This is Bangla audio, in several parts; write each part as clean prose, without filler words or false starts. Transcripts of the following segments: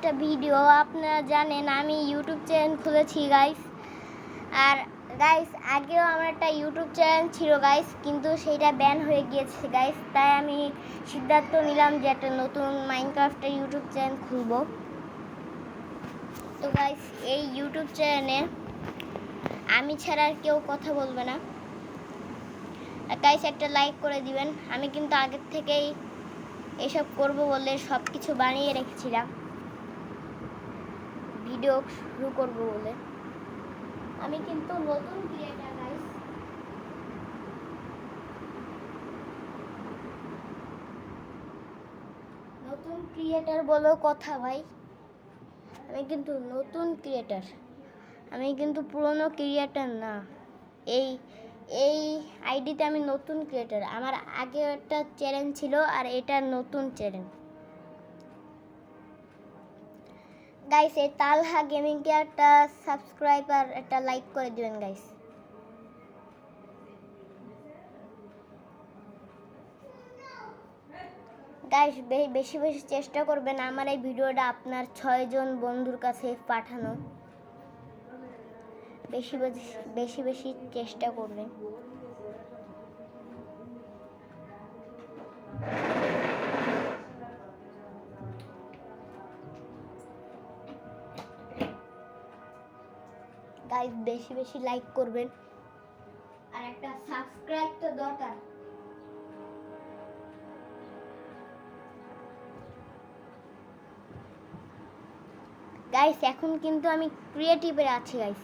একটা ভিডিও। আপনারা জানেন আমি ইউটিউব চ্যানেল খুলেছি গাইস। আর গাইস আগেও আমার একটা ইউটিউব চ্যানেল ছিল গাইস, কিন্তু সেইটা ব্যান হয়ে গিয়েছে গাইস। তাই আমি সিদ্ধান্ত নিলাম যে একটা নতুন মাইনক্রাফটের ইউটিউব চ্যানেল খুলব। তো গাইস এই ইউটিউব চ্যানেলে আমি ছাড়া আর কেউ কথা বলবে না। গাইস একটা লাইক করে দিবেন। আমি কিন্তু আগের থেকেই এসব করব বলে সব কিছু বানিয়ে রেখেছিলাম, ভিডিও শুরু করব বলে। আমি কিন্তু নতুন ক্রিয়েটার গাইস। নতুন ক্রিয়েটার বলো কথা ভাই, আমি কিন্তু নতুন ক্রিয়েটার, আমি কিন্তু পুরনো ক্রিয়েটার না। এই এই আইডিতে আমি নতুন ক্রিয়েটার। আমার আগে একটা চ্যানেল ছিল আর এটা নতুন চ্যানেল গাইস। এই তালহা গেমিংকে একটা সাবস্ক্রাইব আর একটা লাইক করে দিবেন গাইস। গাইস বেশি বেশি চেষ্টা করবেন আমার এই ভিডিওটা আপনার 6 জন বন্ধুর কাছে পাঠানো। বেশি বেশি বেশি চেষ্টা করবেন। গাইস বেশি বেশি লাইক করবেন আর একটা সাবস্ক্রাইব তো দরকার। গাইস এখন কিন্তু আমি ক্রিয়েটিভে আছি গাইস।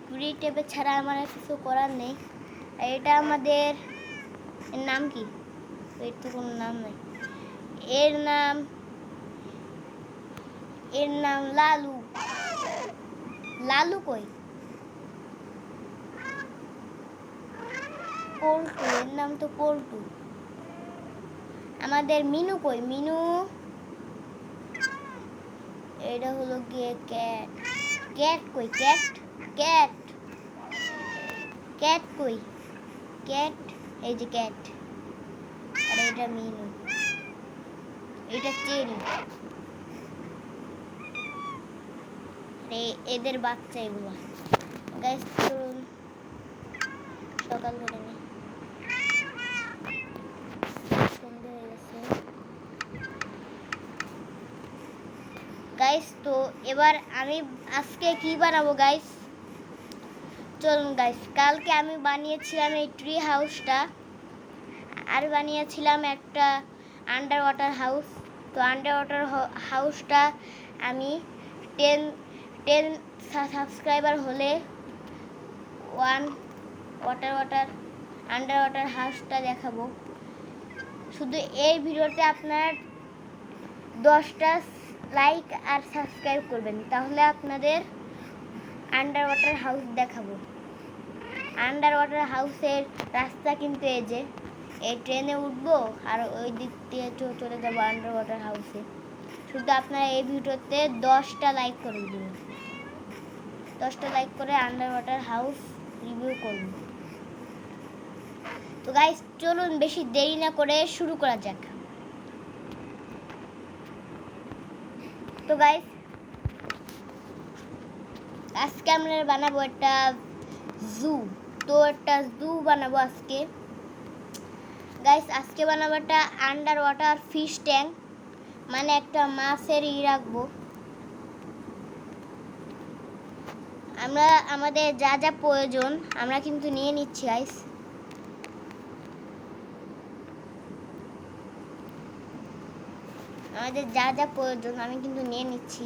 ক্রিয়েটিভে ছাড়া আমার কিছু করার নেই। এটা আমাদের নাম কি? এর তো কোনো নাম নেই। এর নাম লালু। লালু কই? পল্টু, এর নাম তো পল্টু। আমাদের মিনু কই? মিনু এটা হলো গিয়ে ক্যাট। ক্যাট কই? ক্যাট ক্যাট কই? ক্যাট, এই যে ক্যাট। আর এটা মিনু, এটা চেরি। এদের বাচ্চা এগুলো গাইস। চলুন সকাল করে নি, সন্ধ্যা হয়ে গেছে গাইস। তো এবার আমি আজকে কি বানাবো গাইস? চলুন গাইস, কালকে আমি বানিয়েছিলাম এই ট্রি হাউসটা, আর বানিয়েছিলাম একটা আন্ডার ওয়াটার হাউস। তো আন্ডার ওয়াটার হাউসটা আমি 10 সাবস্ক্রাইবার হলে আন্ডার ওয়াটার হাউসটা দেখাবো। শুধু এই ভিডিওতে আপনার 10টা লাইক আর সাবস্ক্রাইব করবেন, তাহলে আপনাদের আন্ডার ওয়াটার হাউস দেখাবো। আন্ডার ওয়াটার হাউসের রাস্তা কিন্তু এই যে, এই ট্রেনে উঠবো আর ওই দিক দিয়ে চলে যাবো আন্ডার ওয়াটার হাউসে। শুধু আপনারা এই ভিডিওতে 10টা লাইক করে দেবেন। 10টা লাইক করে আন্ডার ওয়াটার হাউস রিভিউ করুন। তো গাইস চলুন বেশি দেরি না করে শুরু করা যাক। তো গাইস আজকে আমরা বানাবো একটা জু। তো একটা জু বানাবো আজকে গাইস। আজকে বানাবো একটা আন্ডার ওয়াটার ফিশ ট্যাঙ্ক, মানে একটা মাছের রাখবো। আমরা আমাদের যা যা প্রয়োজন আমরা কিন্তু নিয়ে নিচ্ছি গাইস। আমাদের যা যা প্রয়োজন আমি কিন্তু নিয়ে নিচ্ছি।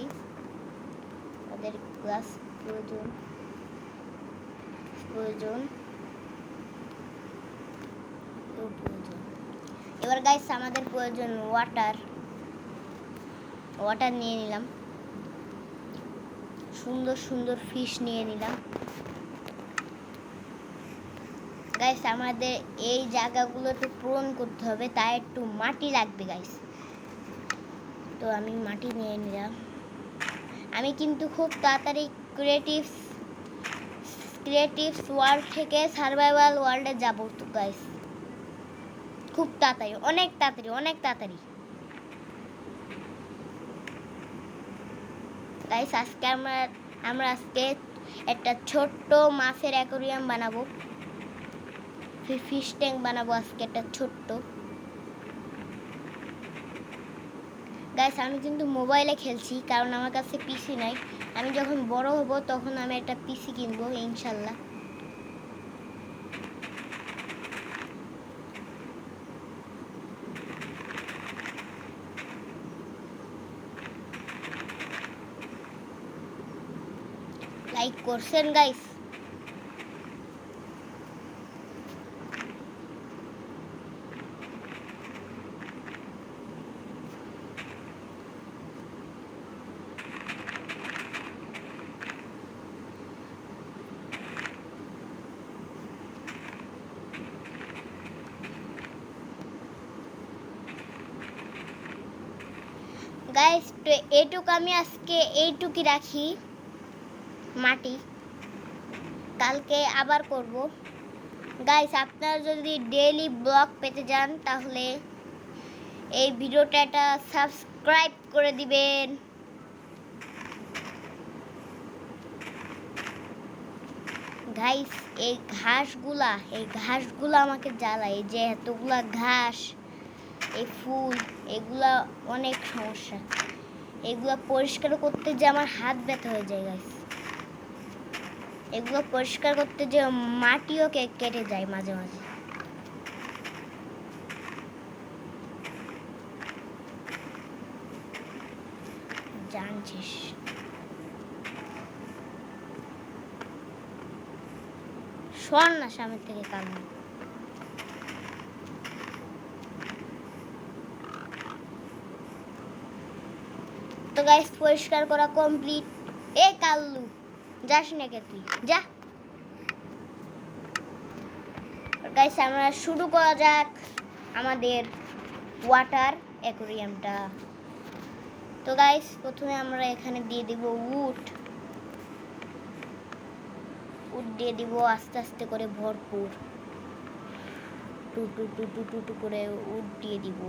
আমাদের গ্লাস প্রয়োজন। এবার গাইস আমাদের প্রয়োজন ওয়াটার নিয়ে নিলাম। সুন্দর সুন্দর ফিশ নিয়ে নিলাম গাইস। আমাদের এই জায়গাগুলোতে পূরণ করতে হবে, তাই একটু মাটি লাগবে গাইস। তো আমি মাটি নিয়ে নিলাম। আমি কিন্তু খুব তাড়াতাড়ি ক্রিয়েটিভস ওয়ার্ল্ড থেকে সার্ভাইভাল ওয়ার্ল্ডে যাব তো গাইস। খুব তাড়াতাড়ি, অনেক তাড়াতাড়ি। গাইস আজকে আমরা আজকে একটা ছোট্ট মাছের অ্যাকোরিয়াম বানাবো, ফিশ ট্যাঙ্ক বানাবো আজকে একটা ছোট্ট। গাইস আমি কিন্তু মোবাইলে খেলছি, কারণ আমার কাছে পিসি নাই। আমি যখন বড় হব তখন আমি একটা পিসি কিনবো ইনশাল্লাহ। লাইক করছেন গাইস? গাইস তো এইটুকু আমি আজকে এইটুকুই রাখি মাটি, কালকে আবার করব। গাইস আপনারা যদি ডেইলি ব্লগ পেতে যান তাহলে এই ভিডিওটা একটা সাবস্ক্রাইব করে দিবেন। গাইস এই ঘাসগুলা আমাকে জ্বালায়, এই যে এতগুলা ঘাস, এই ফুল, এগুলা অনেক সমস্যা। এগুলা পরিষ্কার করতে যে আমার হাত ব্যথা হয়ে যায় গাইস। এগুলো পরিষ্কার করতে যে মাটিও কেটে যায় মাঝে মাঝে। জানছিস শোন না সামনে থেকে কান্না। তো গাইস পরিষ্কার করা কমপ্লিট। এ কাল্লু যাস না কে তুই, যা। গাইস আমরা শুরু করা যাক আমাদের ওয়াটার অ্যাকোরিয়ামটা। তো গাইস প্রথমে আমরা এখানে দিয়ে দিব উড দিয়ে দিব আস্তে আস্তে করে ভরপুর, টু টু টু টু টু টু করে উড দিয়ে দিব।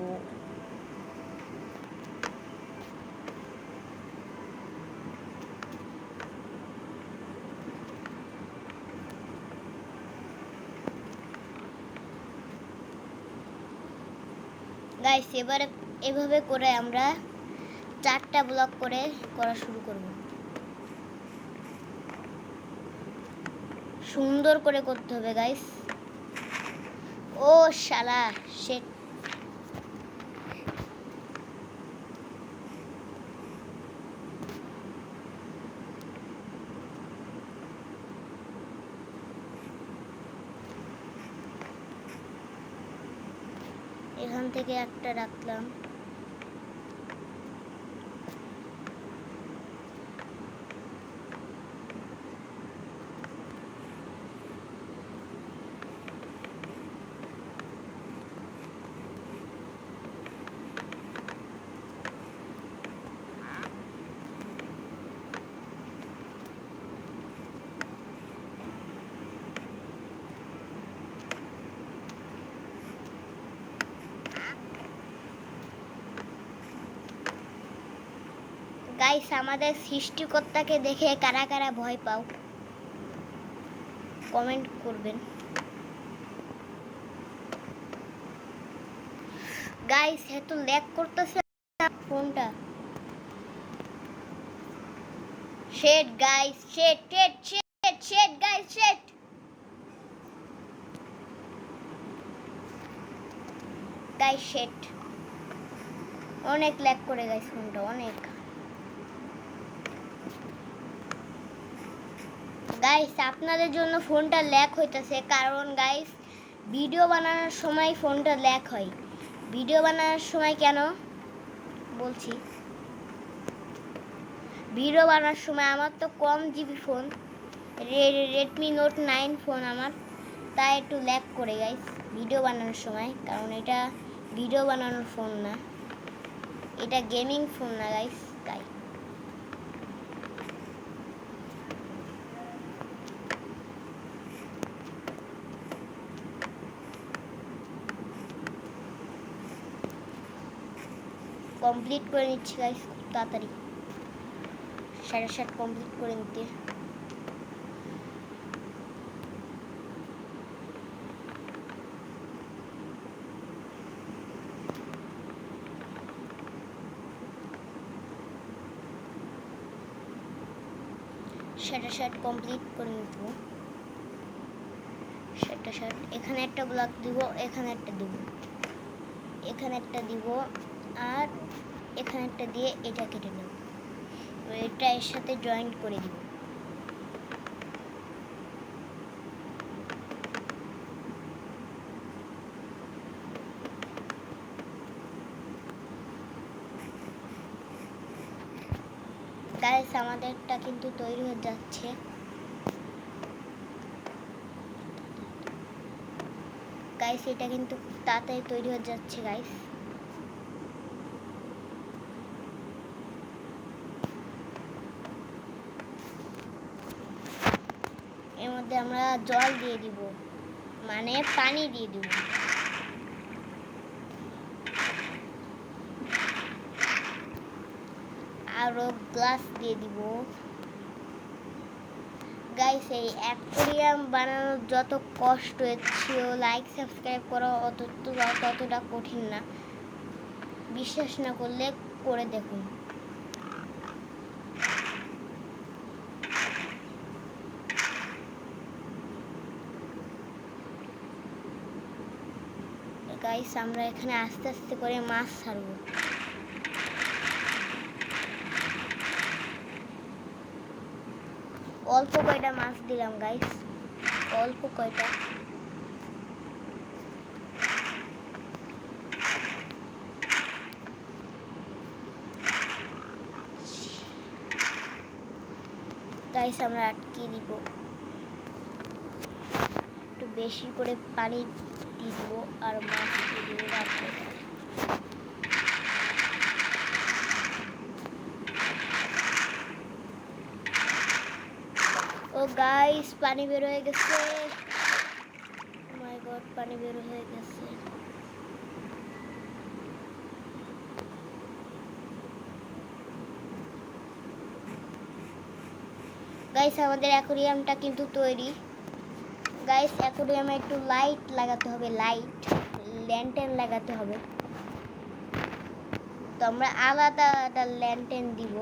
গাইস এবারে এভাবে করে আমরা 4টা ব্লক করে করা শুরু করব। সুন্দর করে করতে হবে গাইস। ও শালা শিট। এখান থেকে একটা রাখলাম। গাইস আমাদের সৃষ্টিকর্তাকে দেখে কারা কারা ভয় পাও কমেন্ট করবেন। গাইস এত ল্যাগ করতেছে ফোনটা। শেট গাইস, শেট শেট শেট শেট গাইস, শেট গাইস, শেট অনেক ল্যাগ করে গাইস ফোনটা অনেক। গাইস আপনাদের জন্য ফোনটা ল্যাগ হইতেছে, কারণ গাইস ভিডিও বানানোর সময় ফোনটা ল্যাগ হয়। ভিডিও বানানোর সময় কেন বলছি, ভিডিও বানানোর সময় আমার তো কম GB phone, Redmi Note 9 phone আমার, তাই একটু ল্যাগ করে গাইস ভিডিও বানানোর সময়। কারণ এটা ভিডিও বানানোর ফোন না, এটা গেমিং ফোন না গাইস, তাই। কমপ্লিট করে নিচ্ছি গাইস খুব তাড়াতাড়ি। শার্ট কমপ্লিট করে নিতে। শার্ট কমপ্লিট করে নিব। শার্ট এখানে একটা ব্লক দিব, এখানে একটা দিব, এখানে একটা দিব, আর এখানে একটা দিয়ে এটা কেটে নেব। এটা এর সাথে জয়েন্ট করে দিব। গাইস আমাদেরটা কিন্তু তৈরি হয়ে যাচ্ছে। গাইস এটা কিন্তু তাড়াতাড়ি তৈরি হয়ে যাচ্ছে গাইস। এর মধ্যে আমরা জল দিয়ে দিব, মানে পানি দিয়ে দিব। আরো গ্লাস দিয়ে দিব। গাইস এই অ্যাকোয়ারিয়াম বানানোর যত কষ্ট ছিল, লাইক সাবস্ক্রাইব করা ততটা কঠিন না। বিশ্বাস না করলে করে দেখুন। গাইস আমরা এখানে আস্তে আস্তে করে মাছ ছাড়বো। অল্প কয়টা মাছ দিলাম গাইস, অল্প কয়টা। গাইস আমরা আটকে দিব, একটু বেশি করে পানি দিয়ে দিব আর মাছ দিয়ে দিব। ও গাইস পানি বের হয়ে গেছে, মাই গড পানি বের হয়ে গেছে। গাইস আমাদের অ্যাকোয়ারিয়ামটা কিন্তু তৈরি। গাইস অ্যাকোয়ারিয়ামে একটু লাইট লাগাতে হবে, লাইট ল্যান্টার্ন লাগাতে হবে। তো আমরা আলাদা আলাদা ল্যান্টার্ন দিব।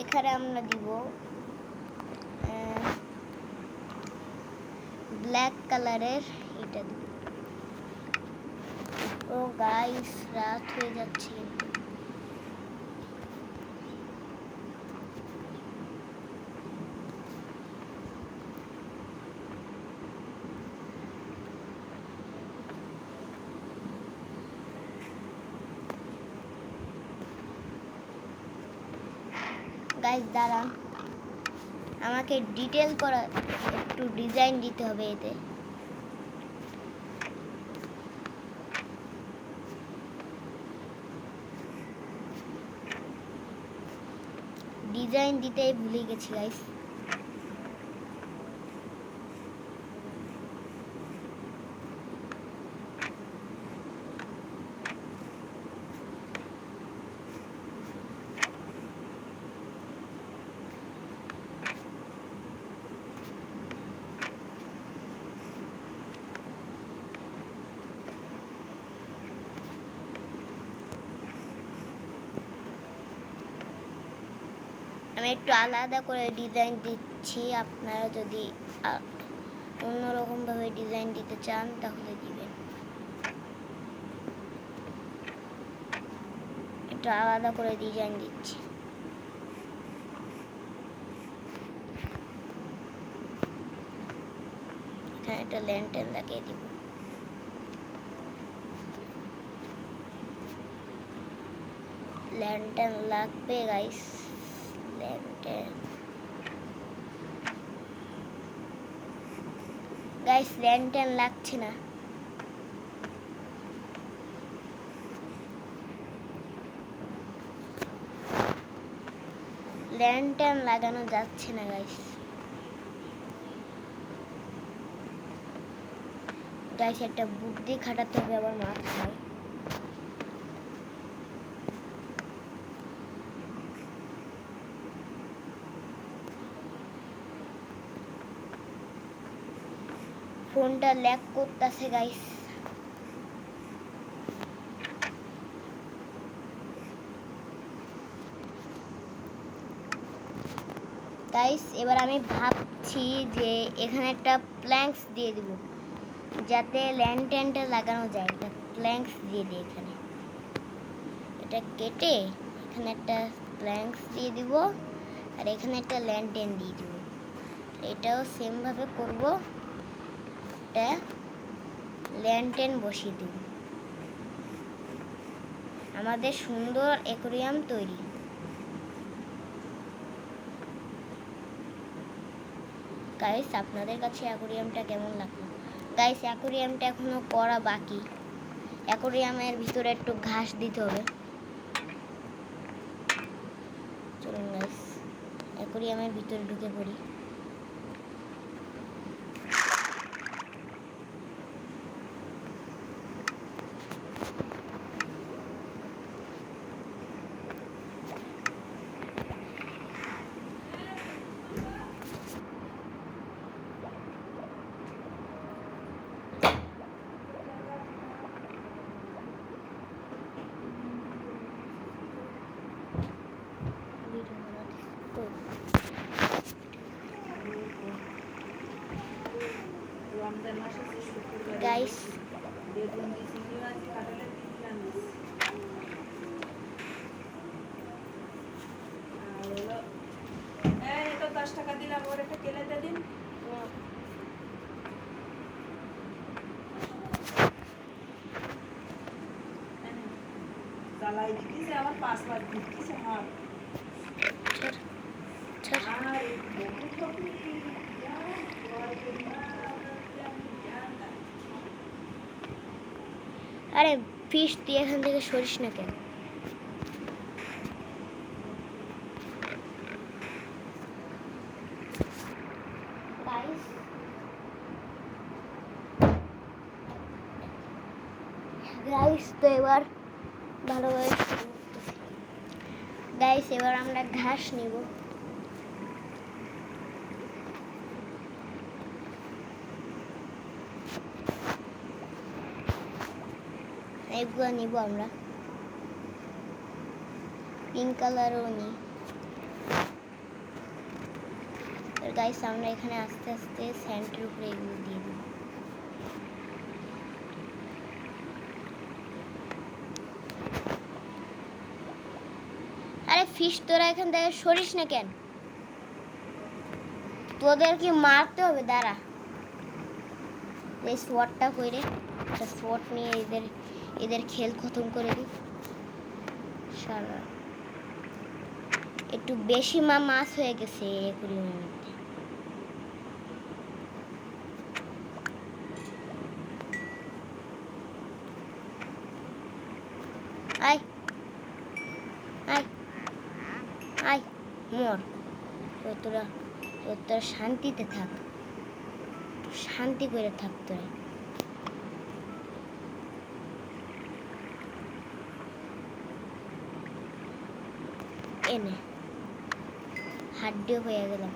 এখানে আমরা দিব ব্ল্যাক কালারের, এটা দিব। ও গাইস রাত হয়ে যাচ্ছে। গাইস দাঁড়ান, আমাকে ডিটেল করা একটু ডিজাইন দিতে হবে। এতে ডিজাইন দিতেই ভুলে গেছি গাইস। আমি একটু আলাদা করে ডিজাইন দিচ্ছি, আপনারা যদি অন্যরকমভাবে ডিজাইন দিতে চান তাহলে দিবেন। একটু আলাদা করে ডিজাইন দিচ্ছি। এখানে একটা ল্যান্টার্ন লাগিয়ে দিব। ল্যান্টার্ন লাগবে গাইস, ল্যান্টার্ন। গাইস ল্যান্টার্ন লাগছে না। ল্যান্টার্ন লাগানো যাচ্ছে না গাইস। গাইস একটা বুদ্ধি খাটাতে হবে আমার মাথায়। ফোনটা ল্যাগ করতেছে গাইস। গাইস এবার আমি ভাবছি যে এখানে একটা প্ল্যাঙ্কস দিয়ে দিব, যাতে ল্যান্টার্নটা লাগানো যায়। একটা প্ল্যাঙ্কস দিয়ে দিই এখানে, এটা কেটে এখানে একটা প্ল্যাঙ্কস দিয়ে দিব, আর এখানে একটা ল্যান্টার্ন দিয়ে দিব। এটাও সেম ভাবে করব, একটা ল্যান্টার্ন বসিয়ে দিব। আমাদের সুন্দর অ্যাকোয়ারিয়াম তৈরি। গাইস আপনাদের কাছে অ্যাকোয়ারিয়ামটা কেমন লাগলো? গাইস অ্যাকোয়ারিয়ামটা এখনো করা বাকি। অ্যাকোয়ারিয়ামের ভিতরে একটু ঘাস দিতে হবে। চলুন গাইস অ্যাকোয়ারিয়ামের ভিতরে ঢুকে পড়ি। গাইস এটা 10 টাকা দিলাম, ওর একটা কেলেতে দিন। জ্বালাই দিতেছে আমার 5 লাখ দিতেছে আমার। আর বহুত টপিক আরে ফিশ দিয়ে এখান থেকে সরিস না কেন? গাইস তো এবার ভালোভাবে গাইস এবার আমরা ঘাস নিব। এগুলো নিব আমরা, পিঙ্ক কালারও নিই। গাইস আমরা এখানে আস্তে আস্তে স্যান্ডের উপরে এগুলো দিয়ে দিব। আরে ফিশ তোরা এখান থেকে সরিস না কেন? তোদের কি মারতে হবে? দাঁড়া, এই শটটা করে একটা শট নিয়ে এদের খেল খতম করে দিই। সারা একটু বেশি মাছ হয়ে গেছে একুরিয়ামের মধ্যে। আয় আয় আয় মর। তোরা শান্তিতে থাক, শান্তি করে থাক তোরা। এনে হাড্ডিও হয়ে গেলাম।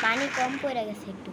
পানি কম পড়ে গেছে একটু।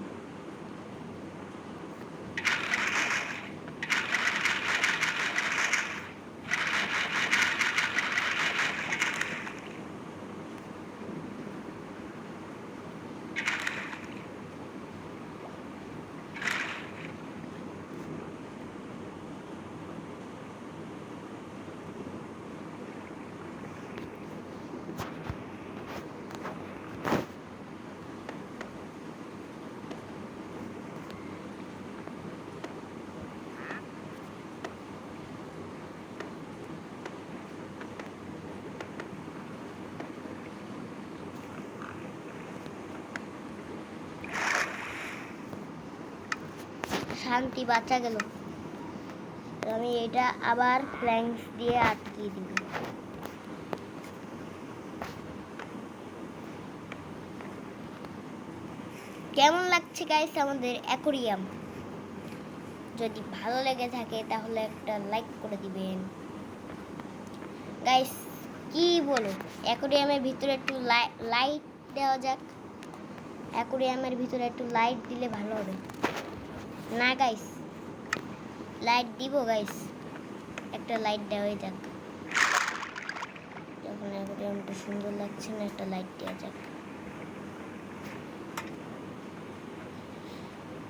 শান্তি বাঁচা গেল। আমি এটা আবার প্ল্যাঙ্কস দিয়ে আটকিয়ে দিব। কেমন লাগছে গাইস আমাদের অ্যাকোয়ারিয়াম? যদি ভালো লেগে থাকে তাহলে একটা লাইক করে দিবেন গাইস। কি বলো, অ্যাকোরিয়ামের ভিতরে একটু লাইট দেওয়া যাক। অ্যাকোরিয়ামের ভিতরে একটু লাইট দিলে ভালো হবে না গাইস? লাইট দিব গাইস, একটা লাইট দেওয়াই যাক। যখন অ্যাকোরিয়ামটা সুন্দর লাগছে না, একটা লাইট দেওয়া যাক।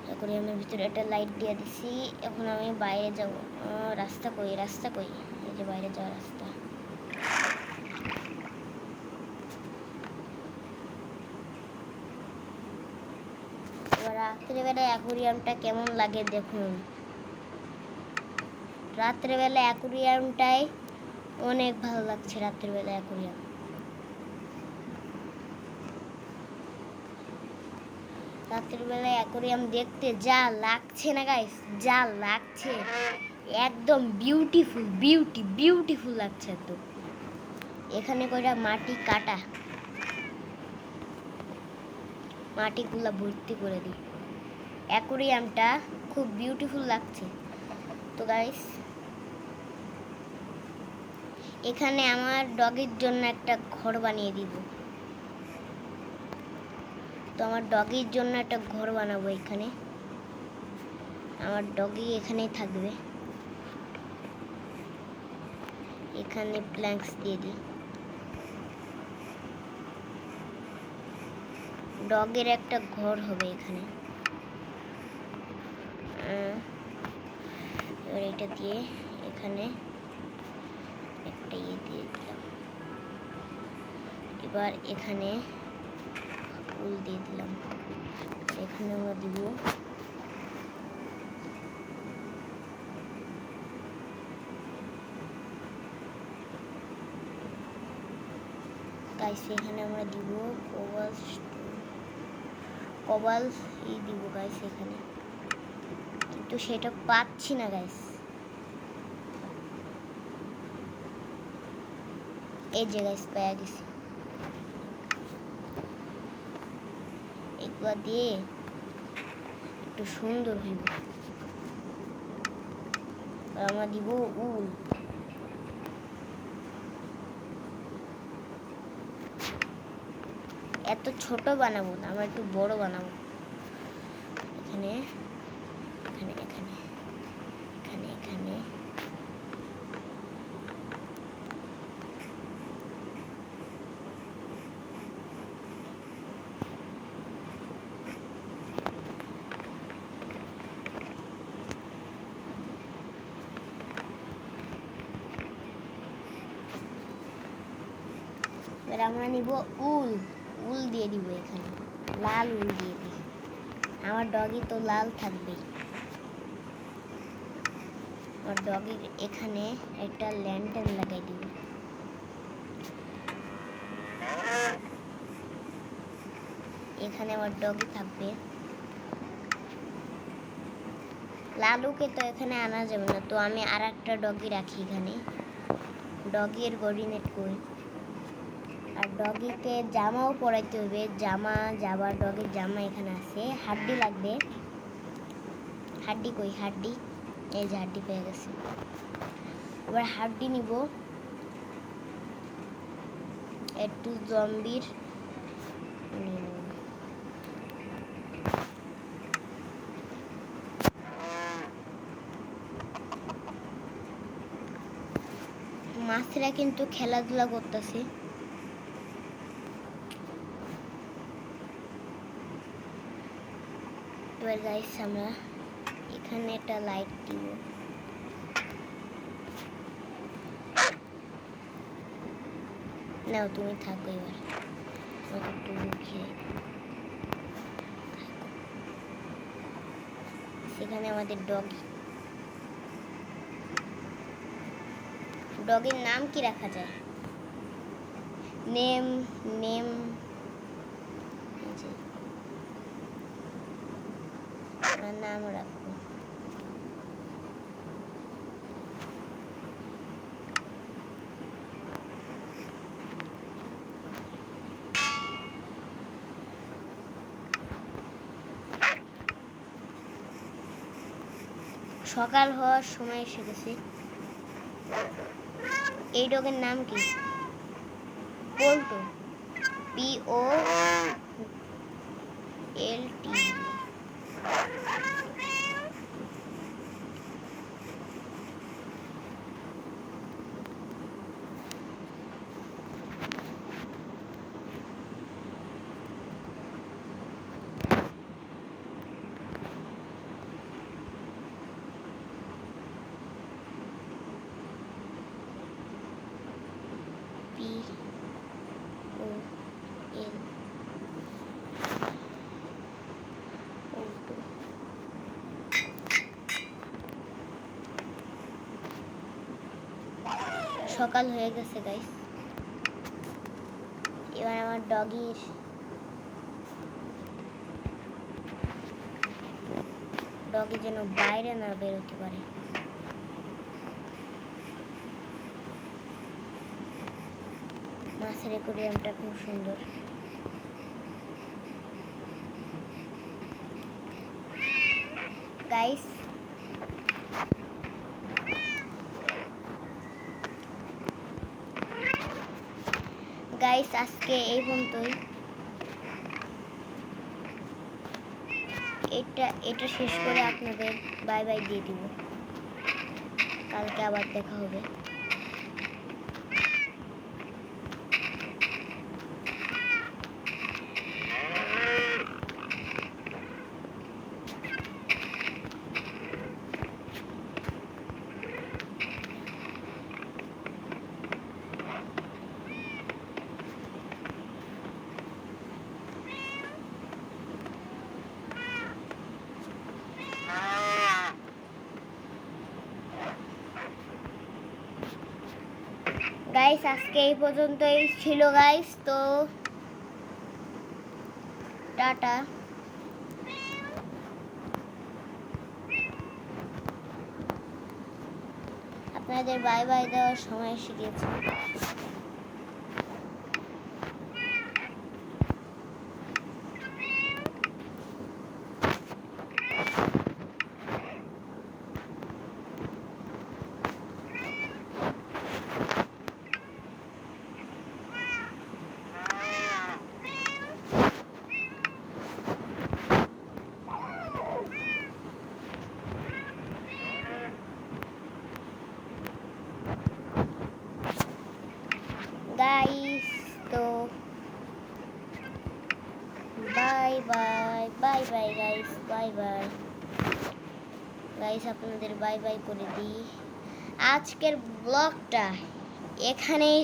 অ্যাকোরিয়ামের ভিতরে একটা লাইট দিয়ে দিছি। এখন আমি বাইরে যাব। রাস্তা কই, রাস্তা কই? এই যে বাইরে যাওয়ার রাস্তা। এবার রাত্রেবেলায় অ্যাকোরিয়ামটা কেমন লাগে দেখুন। রাত্রেবেলা অ্যাকোরিয়ামটাই অনেক ভালো লাগছে। রাত্রেবেলা অ্যাকোরিয়াম, রাত্রেবেলা অ্যাকোরিয়াম দেখতে যা লাগছে না গাইস, যা লাগছে একদম বিউটিফুল, বিউটিফুল লাগছে একদম। এখানে কয়টা মাটি কাটা, মাটিগুলা ভর্তি করে দিই। অ্যাকোরিয়ামটা খুব বিউটিফুল লাগছে। তো গাইস, এখানে আমার ডগের জন্য একটা ঘর বানিয়ে দিব। তো আমার ডগির জন্য একটা ঘর বানাবো এখানে। আমার ডগি এখানেই থাকবে। এখানে প্ল্যাঙ্কস দিয়ে দিই। ডগের একটা ঘর হবে এখানে। এবার এটা দিয়ে এখানে একটা ইয়ে দিয়ে দিলাম। এবার এখানে উল দিয়ে দিলাম। এখানে আমরা দিব গাইস, এখানে আমরা দিব কবাল দিব গাইস এখানে, কিন্তু সেটা পাচ্ছি না গাইস। এই যে গাইস পেয়ে গেছি। একবার দিয়ে একটু সুন্দর হইব। আমরা দিব উল। এত ছোট বানাবো না, আমরা একটু বড় বানাবো। এখানে এখানে এখানে এখানে এখানে এবার আমরা নিব উল। উল দিয়ে দিব এখানে, লাল উল দিয়ে দিই। আমার ডগি তো লাল থাকবেই। আমার ডগির এখানে একটা ল্যান্টার্ন লাগাই দিব। এখানে আমার ডগি থাকবে। লালুকে তো এখানে আনা যাবে না, তো আমি আর একটা ডগি রাখি এখানে। ডগির কোঅর্ডিনেট কই। আর ডগিকে জামাও পরাইতে হবে। জামা যাবার ডগির জামা এখানে আছে। হাড্ডি লাগবে। হাড্ডি কই? হাড্ডি, এই যে হাড্ডি পেয়ে গেছে। এবার হাড্ডি নিব। একটু জম্বির মাছেরা কিন্তু খেলাধুলা করতেছে। এবার গাইস আমরা এখানে একটা লাইট দিব। নাও তুমি থাকো। এবার একটু লুকিয়ে সেখানে আমাদের ডগি। ডগের নাম কি রাখা যায়? নেম নেম নাম রাখবো। সকাল হওয়ার সময় এসে গেছে। এই ডগের নাম কি? পল্টু, POLT। সকাল হয়ে গেছে গাইস, এবার আমার ডগির যেন বাইরে না বেরোতে পারে। মাছের অ্যাকোয়ারিয়ামটা খুব সুন্দর। গাইস আজকে এই পর্যন্তই। এটা শেষ করে আপনাদের বাই বাই দিয়ে দিব। কালকে আবার দেখা হবে। গাইস আজকে এই পর্যন্তই ছিল গাইস, তো টাটা। আপনাদের বাই বাই দেওয়ার সময় এসে গেছে। গাইস তো bye bye guys, bye bye guys, আপনাদের বাই বাই করে দিই। আজকের ব্লগটা এখানেই